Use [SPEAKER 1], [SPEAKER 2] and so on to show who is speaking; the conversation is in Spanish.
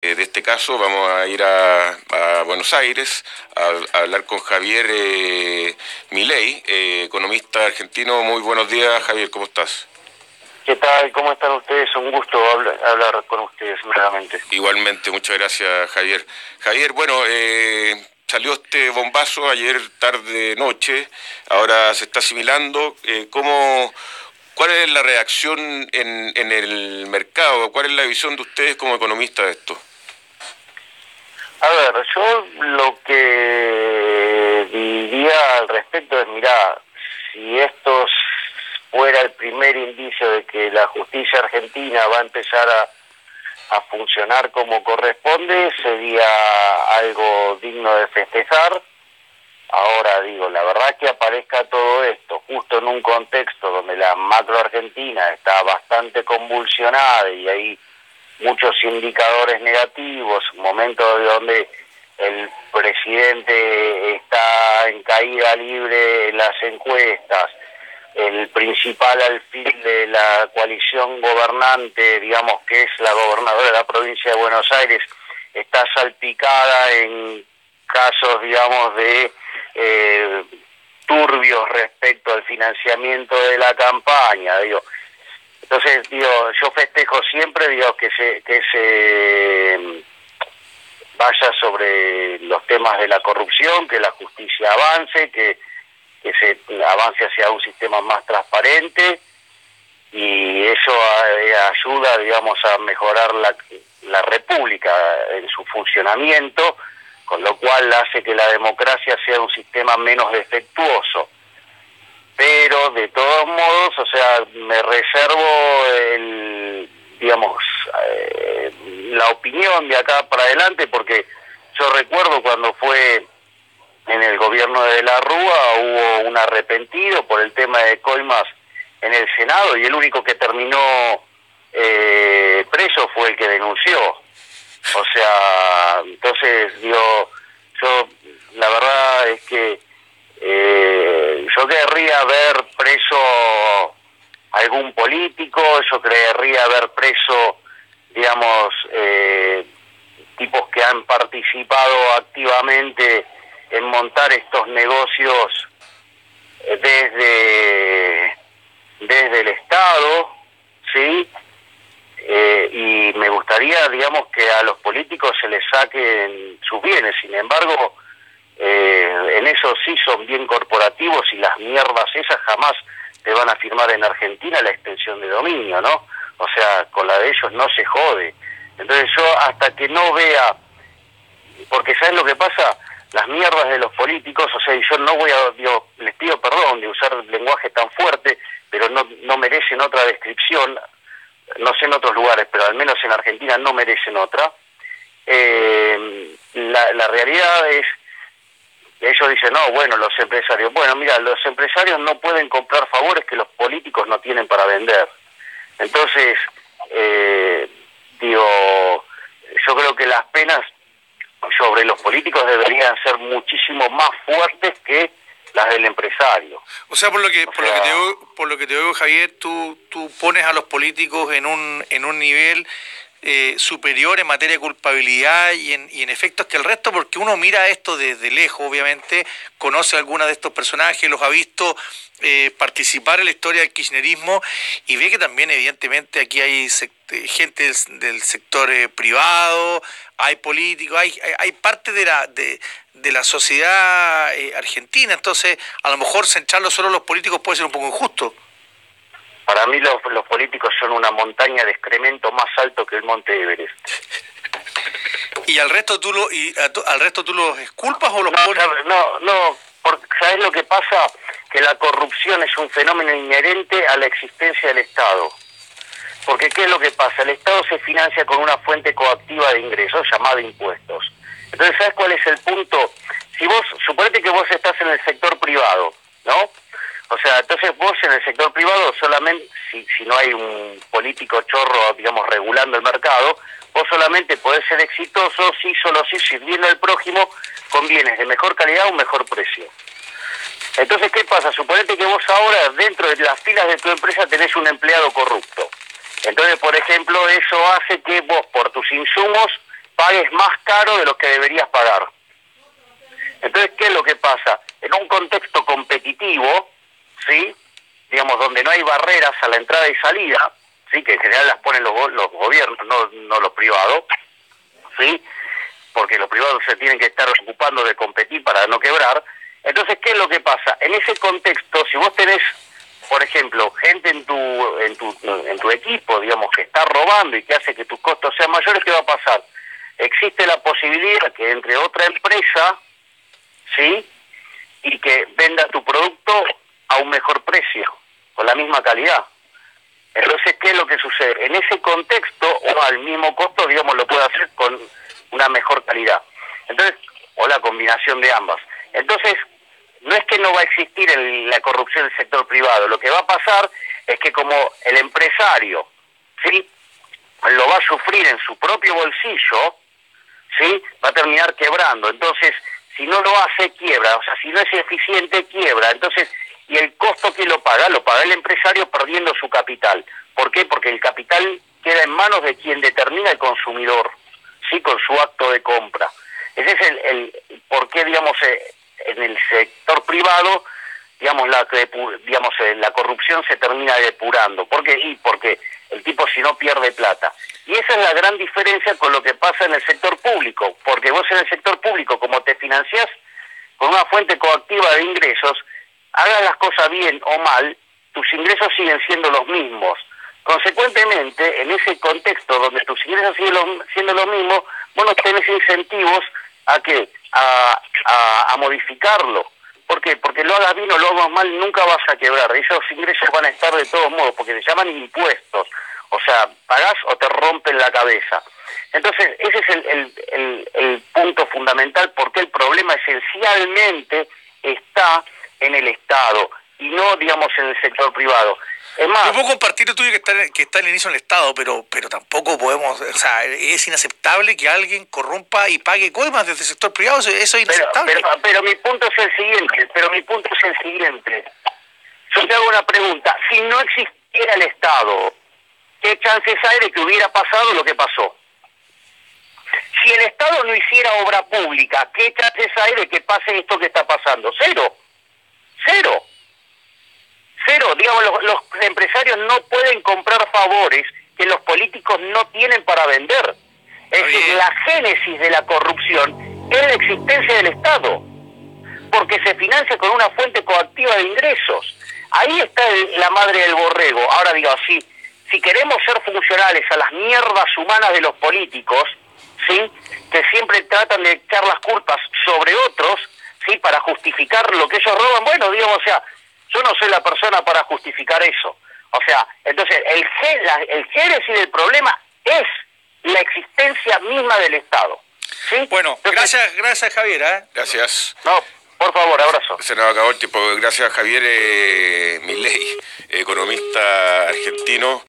[SPEAKER 1] De este caso vamos a ir a Buenos Aires a hablar con Javier Milei, economista argentino. Muy buenos días, Javier, ¿cómo estás?
[SPEAKER 2] ¿Qué tal? ¿Cómo están ustedes? Un gusto hablar con ustedes nuevamente.
[SPEAKER 1] Igualmente, muchas gracias, Javier. Javier, bueno, salió este bombazo ayer tarde noche, ahora se está asimilando. ¿Cuál es la reacción en el mercado? ¿Cuál es la visión de ustedes como economistas de esto?
[SPEAKER 2] A ver, yo lo que diría al respecto es, mirá, si esto fuera el primer indicio de que la justicia argentina va a empezar a funcionar como corresponde, sería algo digno de festejar. Ahora digo, la verdad que aparezca todo esto justo en un contexto donde la macro argentina está bastante convulsionada y hay muchos indicadores negativos, momentos donde el presidente está en caída libre en las encuestas, el principal alfil de la coalición gobernante, digamos que es la gobernadora de la provincia de Buenos Aires, está salpicada en casos, digamos, de turbios respecto al financiamiento de la campaña, digo. Entonces, digo, yo festejo siempre, digo, que se vaya sobre los temas de la corrupción, que la justicia avance, que se avance hacia un sistema más transparente, y eso ayuda, digamos, a mejorar la República en su funcionamiento, con lo cual hace que la democracia sea un sistema menos defectuoso. Pero de todos modos, o sea, me reservo digamos, la opinión de acá para adelante, porque yo recuerdo cuando fue en el gobierno de la Rúa, hubo un arrepentido por el tema de coimas en el Senado, y el único que terminó preso fue el que denunció. O sea, entonces, digo, yo la verdad es que yo querría ver preso algún político, yo querría ver preso, digamos, tipos que han participado activamente en montar estos negocios desde el Estado, ¿sí? Y me gustaría, digamos, que a los políticos se les saquen sus bienes. Sin embargo, en eso sí son bien corporativos, y las mierdas esas jamás te van a firmar en Argentina la extensión de dominio, ¿no? O sea, con la de ellos no se jode. Entonces yo, hasta que no vea, porque ¿sabes lo que pasa? Las mierdas de los políticos, o sea, y yo no voy a, digo, les pido perdón de usar lenguaje tan fuerte, pero no merecen otra descripción, no sé en otros lugares, pero al menos en Argentina no merecen otra. La realidad es, ellos dicen, no, bueno, los empresarios. Bueno, mira, los empresarios no pueden comprar favores que los políticos no tienen para vender. Entonces, digo, yo creo que las penas sobre los políticos deberían ser muchísimo más fuertes que las del empresario.
[SPEAKER 3] O sea, por lo que te oigo, Javier, tú pones a los políticos en un nivel superior en materia de culpabilidad y en efectos que el resto, porque uno mira esto desde lejos, obviamente, conoce a algunos de estos personajes, los ha visto participar en la historia del kirchnerismo, y ve que también evidentemente aquí hay gente del sector privado, hay políticos, hay parte de la sociedad argentina. Entonces a lo mejor centrarlo solo en los políticos puede ser un poco injusto.
[SPEAKER 2] Para mí los políticos son una montaña de excremento más alto que el monte Everest.
[SPEAKER 3] ¿Y al resto al resto tú los exculpas o los pones?
[SPEAKER 2] No, porque ¿sabes lo que pasa? Que la corrupción es un fenómeno inherente a la existencia del Estado. Porque ¿qué es lo que pasa? El Estado se financia con una fuente coactiva de ingresos llamada impuestos. Entonces, ¿sabes cuál es el punto? Si vos, suponete que vos estás en el sector privado, ¿no? O sea, entonces vos en el sector privado solamente, si no hay un político chorro, digamos, regulando el mercado, vos solamente podés ser exitoso si, solo si, sirviendo al prójimo con bienes de mejor calidad a un mejor precio. Entonces, ¿qué pasa? Suponete que vos ahora dentro de las filas de tu empresa tenés un empleado corrupto. Entonces, por ejemplo, eso hace que vos por tus insumos pagues más caro de lo que deberías pagar. Entonces, ¿qué es lo que pasa? En un contexto competitivo, ¿sí? Digamos, donde no hay barreras a la entrada y salida, ¿sí? Que en general las ponen los gobiernos, no los privados, ¿sí? Porque los privados se tienen que estar ocupando de competir para no quebrar. Entonces, ¿qué es lo que pasa? En ese contexto, si vos tenés, por ejemplo, gente en tu equipo, digamos, que está robando y que hace que tus costos sean mayores, ¿qué va a pasar? Existe la posibilidad que entre otra empresa, ¿sí? Y que venda tu producto a un mejor precio, con la misma calidad. Entonces, ¿qué es lo que sucede? En ese contexto, o al mismo costo, digamos, lo puede hacer con una mejor calidad. Entonces, o la combinación de ambas. Entonces, no es que no va a existir la corrupción del sector privado. Lo que va a pasar es que como el empresario, ¿sí? Lo va a sufrir en su propio bolsillo, ¿sí? Va a terminar quebrando. Entonces, si no lo hace, quiebra. O sea, si no es eficiente, quiebra. Entonces, y el costo que lo paga el empresario perdiendo su capital. ¿Por qué? Porque el capital queda en manos de quien determina el consumidor, ¿sí? Con su acto de compra. Ese es el por qué, digamos, en el sector privado, digamos, la corrupción se termina depurando. ¿Por qué? Y porque el tipo si no pierde plata. Y esa es la gran diferencia con lo que pasa en el sector público, porque vos en el sector público, como te financiás con una fuente coactiva de ingresos, hagas las cosas bien o mal, tus ingresos siguen siendo los mismos. Consecuentemente, en ese contexto donde tus ingresos siguen siendo los mismos, vos no tenés incentivos a modificarlo. ¿Por qué? Porque lo hagas bien o lo hagas mal, nunca vas a quebrar. Esos ingresos van a estar de todos modos, porque se llaman impuestos. O sea, pagás o te rompen la cabeza. Entonces, ese es el punto fundamental, porque el problema esencialmente está en el Estado y no, digamos, en el sector privado. Es más,
[SPEAKER 3] yo puedo compartir lo tuyo que está en el inicio en el Estado, pero tampoco podemos, o sea, es inaceptable que alguien corrompa y pague coimas desde el sector privado, eso es inaceptable.
[SPEAKER 2] Pero mi punto es el siguiente, yo te hago una pregunta, si no existiera el Estado, ¿qué chances hay de que hubiera pasado lo que pasó? Si el Estado no hiciera obra pública, ¿qué chances hay de que pase esto que está pasando? Cero. Digamos, los empresarios no pueden comprar favores que los políticos no tienen para vender. Es decir, la génesis de la corrupción es la existencia del Estado, porque se financia con una fuente coactiva de ingresos. Ahí está la madre del borrego. Ahora digo, si queremos ser funcionales a las mierdas humanas de los políticos, ¿sí? Que siempre tratan de echar las culpas sobre otros, ¿sí? Para justificar lo que ellos roban, bueno, digamos, o sea, yo no soy la persona para justificar eso. O sea, entonces, el génesis del problema es la existencia misma del Estado. ¿Sí?
[SPEAKER 3] Bueno, entonces, gracias Javier.
[SPEAKER 1] Gracias.
[SPEAKER 2] No, por favor, abrazo.
[SPEAKER 1] Se nos acabó el tiempo. Gracias Javier Milei, economista argentino.